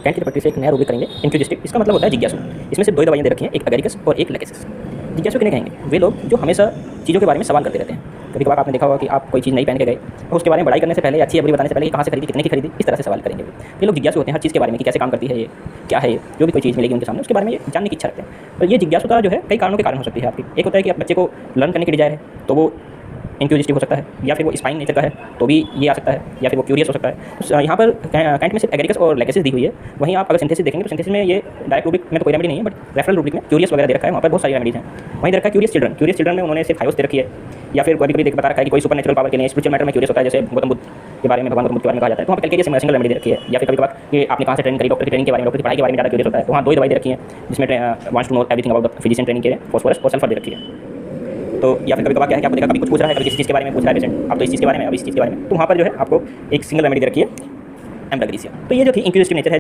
Cantt की प्रकृति से एक नया रूबिक करेंगे, इंक्यूजिस्टिव। इसका मतलब होता है जिज्ञासु। इसमें से 2 दवाइयाँ दे रखी हैं, एक अगेरिकस और एक लेकेसिस। जिज्ञासु किन्हें कहेंगे? वे लोग जो हमेशा चीज़ों के बारे में सवाल करते रहते हैं। कभी कभार आपने देखा होगा कि आप कोई चीज़ नहीं पहन के गए, तो उसके बारे में बड़ाई करने से पहले, अच्छी या बुरी बताने से पहले, कहाँ से खरीदी, कितने की खरीदी, इस तरह से सवाल करेंगे। ये लोग जिज्ञासु होते हैं हर चीज़ के बारे में कि कैसे काम करती है ये, क्या है ये, जो भी कोई चीज़ मिलेगी उनके सामने उसके बारे में ये जानने की इच्छा रखते हैं। तो ये जिज्ञासुता जो है कई कारणों के कारण हो सकती है आपकी। एक होता है कि आप बच्चे को लर्न करने की डिजायर है, तो वो इंक्यूजिस्टिव हो सकता है, या फिर वो स्पाइन नेचर का है तो भी ये आ सकता है, या फिर वो क्यूरियस हो सकता है। तो यहाँ पर कैंट में सिर्फ एगेरिकस और लेकेसिस दी हुई है। वहीं आप अगर सिंथेसिस देखेंगे तो सिंथेसिस में ये डायरेक्ट रूबिक में तो कोई रेमेडी नहीं है, बट रेफरल रूबिक में क्यूरियस वगैरह दे रखा है, वहाँ पर बहुत सारी रेमेडीज हैं। वहीं दे रखा है क्यूरियस चिल्ड्रन। क्यूरियस चिल्ड्रन में उन्होंने सिर्फ हाइयोस दे रखी है, या फिर कभी कभी बता रखा है कि कोई सुपर नेचुरल पावर के लिए स्पिरिचुअल मैटर में क्यूरियस होता है, जैसे गौतम बुद्ध के बारे में, भगवान गौतम बुद्ध के बारे में कहा जाता है, तो वहाँ पर कैलकेरियस सिंगल रेमेडी दे रखी है। या फिर कभी कभार कि आपने कहाँ से ट्रेनिंग करी, डॉक्टर की ट्रेनिंग के बारे में, डॉक्टर की पढ़ाई के बारे में ज़्यादा क्यूरियस होता है, तो वहाँ 2 दवाई दे रखी हैं जिसमें wants to know everything about the physician training के फॉस्फोरस और सल्फर दे रखी है। तो या फिर कभी कभार क्या है कि आपको देखा कभी कुछ पूछ रहा है, कभी किसी चीज़ के बारे में पूछ रहा है पेशेंट, आप तो इस चीज़ के बारे में, अब इस चीज़ के बारे में, तो वहाँ पर जो है आपको एक सिंगल रेमेडी दे रखी है एम्ब्राग्रीसिया। तो ये जो थी इंक्यूजिस्टिव नेचर है।